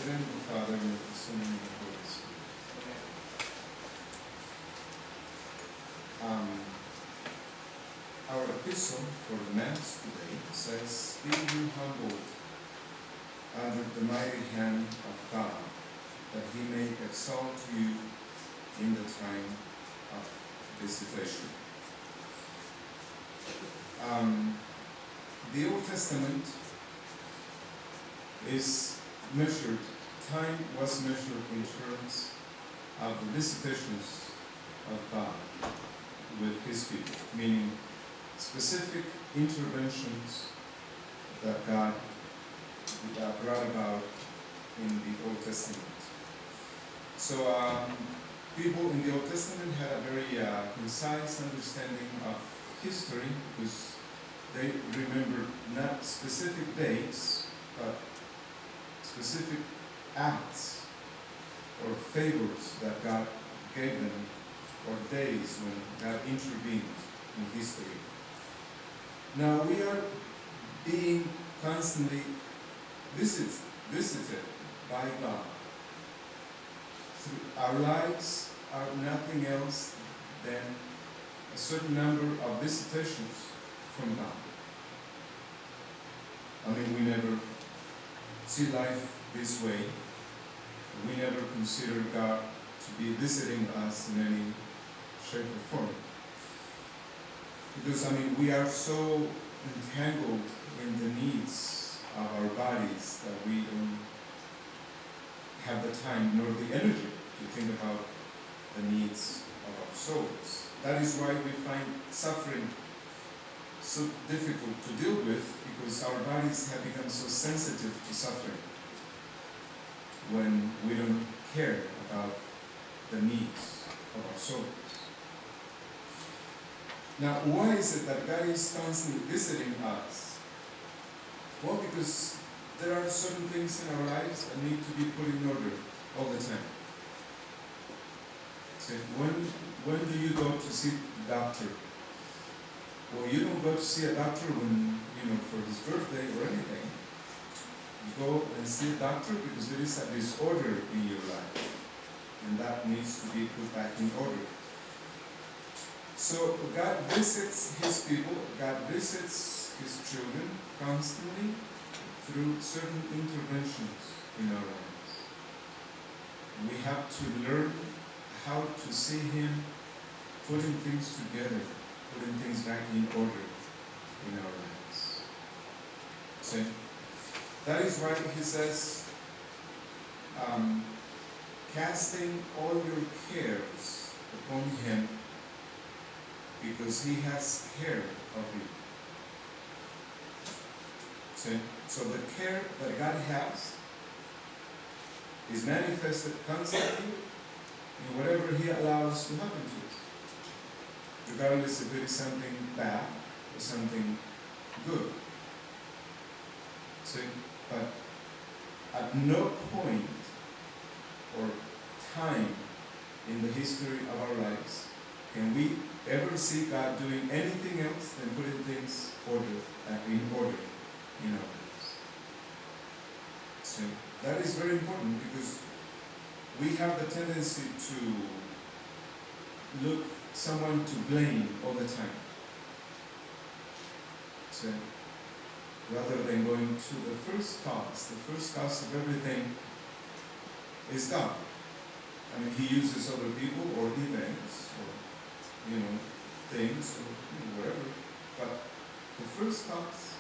the name of the Father, and of the Son, and of the Holy Spirit. Our epistle for the Mass today says, "Be you humbled under the mighty hand of God, that he may exalt you in the time of visitation." The Old Testament is measured, time was measured in terms of the visitations of God with his people, meaning specific interventions that God brought about in the Old Testament. So people in the Old Testament had a very concise understanding of history, because they remembered not specific dates, but specific acts or favors that God gave them, or days when God intervened in history. Now we are being constantly visited by God. Our lives are nothing else than a certain number of visitations from God. I mean, we never see life this way. We never consider God to be visiting us in any shape or form. Because, I mean, we are so entangled in the needs of our bodies that we don't have the time nor the energy to think about the needs of our souls. That is why we find suffering so difficult to deal with, because our bodies have become so sensitive to suffering when we don't care about the needs of our souls. Now, why is it that God is constantly visiting us? Well, because there are certain things in our lives that need to be put in order all the time. So when do you go to see the doctor? Well, you don't go to see a doctor when, for his birthday or anything. You go and see a doctor because there is a disorder in your life, and that needs to be put back in order. So God visits his people, God visits his children constantly through certain interventions in our lives. We have to learn how to see him putting things together, putting things back in order in our lives. See? That is why he says, casting all your cares upon him, because he has care of you. See? So the care that God has is manifested constantly in whatever he allows to happen to us, regardless if it is something bad or something good. See? But at no point or time in the history of our lives can we ever see God doing anything else than putting things in order in our lives. So that is very important, because we have the tendency to look someone to blame all the time. So rather than going to the first cause of everything is God. I mean, he uses other people or events or things or whatever, but the first cause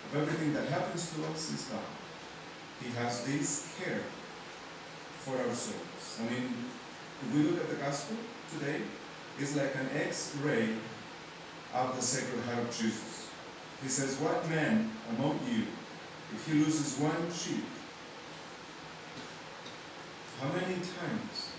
of everything that happens to us is God. He has this care for our souls. I mean, if we look at the gospel today, it's like an X-ray of the Sacred Heart of Jesus. He says, "What man among you, if he loses one sheep, how many times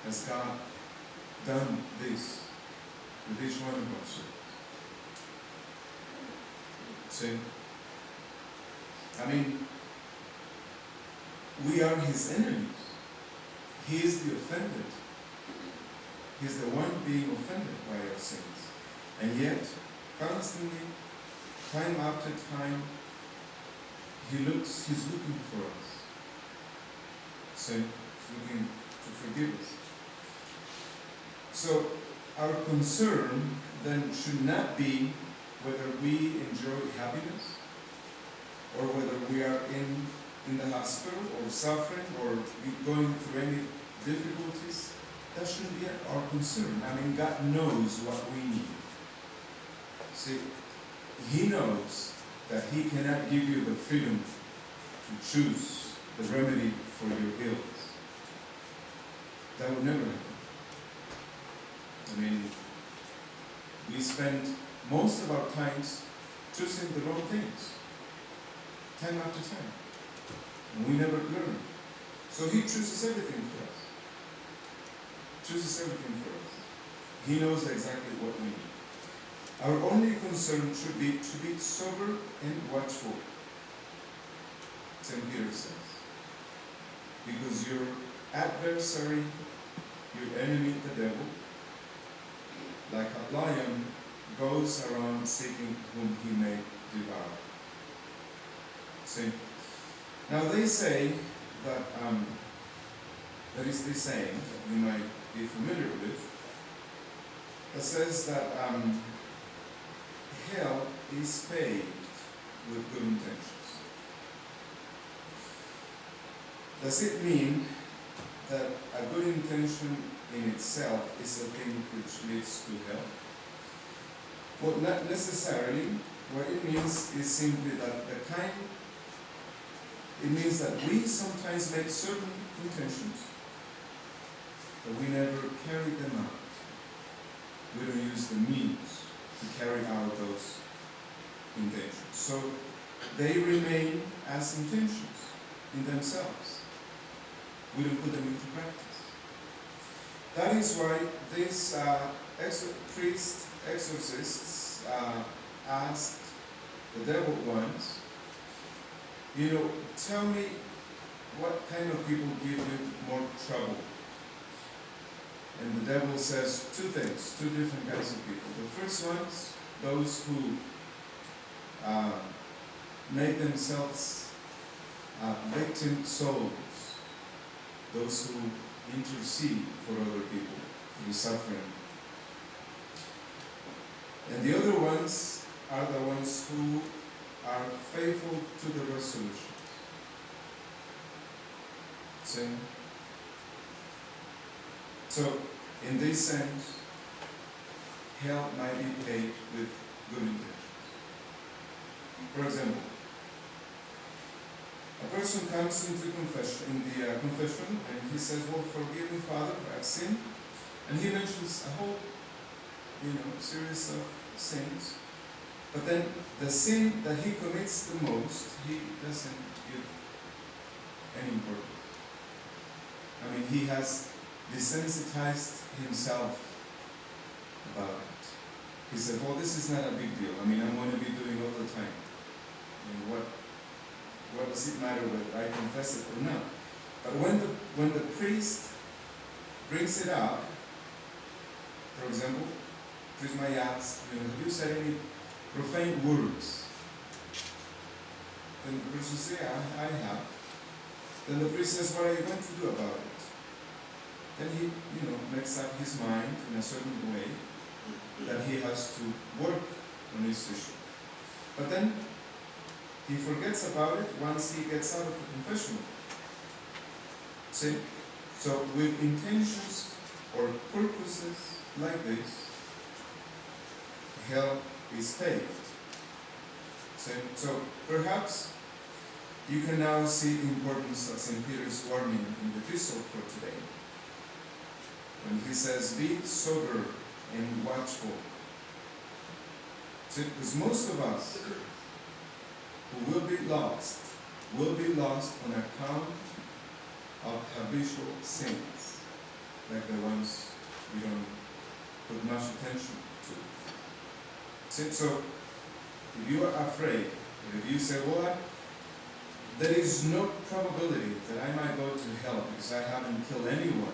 has God done this with each one of us?" See? I mean, we are his enemies. He is the offended. He's the one being offended by our sins. And yet, constantly, time after time, he's looking for us. So he's looking to forgive us. So our concern then should not be whether we enjoy happiness or whether we are in the hospital or suffering or going through any difficulties. That shouldn't be our concern. I mean, God knows what we need. See, He knows that He cannot give you the freedom to choose the remedy for your ills. That would never happen. I mean, we spend most of our times choosing the wrong things, time after time, and we never learn. So He chooses everything for us. Chooses everything for us. He knows exactly what we need. Our only concern should be to be sober and watchful, St. Peter says. Because your adversary, your enemy, the devil, like a lion, goes around seeking whom he may devour. See? Now they say that, there is this saying that you might be familiar with, that says that hell is paved with good intentions. Does it mean that a good intention in itself is a thing which leads to hell? Well, not necessarily. What it means is simply that it means that we sometimes make certain intentions, but we never carry them out. We don't use the means to carry out those intentions. So they remain as intentions in themselves. We don't put them into practice. That is why these priest exorcists asked the devil once, tell me what kind of people give you more trouble. And the devil says two things, two different kinds of people. The first ones, those who make themselves victim souls, those who intercede for other people through suffering. And the other ones are the ones who are faithful to the resolution. See? So, in this sense, hell might be paid with good intentions. For example, a person comes into confession, and he says, well, forgive me, Father, I've sinned. And he mentions a whole, series of sins. But then the sin that he commits the most, he doesn't give any importance. I mean, he has desensitized himself about it. He said, well, this is not a big deal. I mean, I'm going to be doing it all the time. I mean, what does it matter whether I confess it or not? But when the priest brings it up, for example, priest might ask, have you said any profane words? Then the person says, yeah, I have. Then the priest says, what are you going to do about it? Then he, makes up his mind in a certain way that he has to work on this issue. But then he forgets about it once he gets out of the confessional. See? So with intentions or purposes like this, hell is paved. See? So perhaps you can now see the importance of St. Peter's warning in the epistle for today. When he says, be sober and watchful. See, because most of us who will be lost on account of habitual sins, like the ones we don't put much attention to. See, so if you are afraid, if you say, well, there is no probability that I might go to hell because I haven't killed anyone,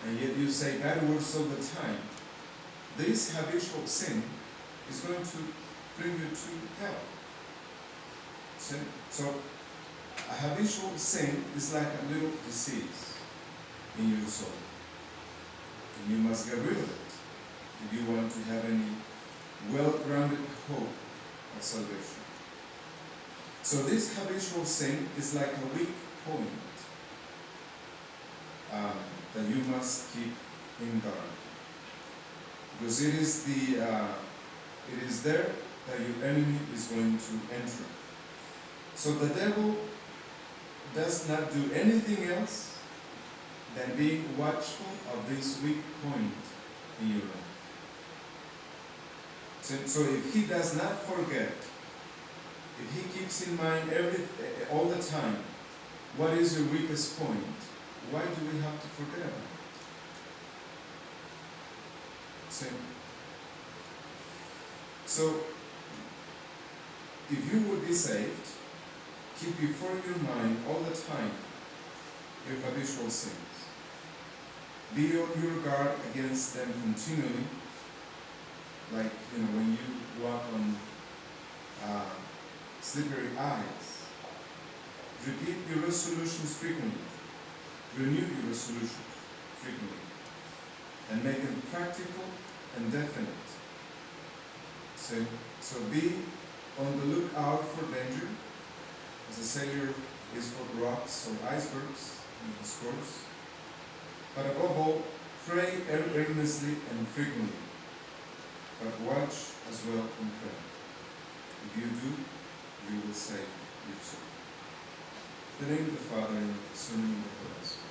and yet you say bad words all the time, this habitual sin is going to bring you to hell. So A habitual sin is like a little disease in your soul. And you must get rid of it if you want to have any well-grounded hope of salvation. So this habitual sin is like a weak point that you must keep in guard, because it is there that your enemy is going to enter. So the devil does not do anything else than being watchful of this weak point in your life. So if he does not forget, if he keeps in mind all the time, what is your weakest point, why do we have to forget about it? So, if you would be saved, keep before your mind all the time your habitual sins. Be on your guard against them continually, like when you walk on slippery ice. Repeat your resolutions frequently. Renew your resolutions frequently, and make them practical and definite. So be on the lookout for danger, as a sailor is for rocks or icebergs in his course. But above all, pray earnestly and frequently, but watch as well in prayer. If you do, you will save your soul. In the name of the Father, and of the Son, and of the Holy Spirit.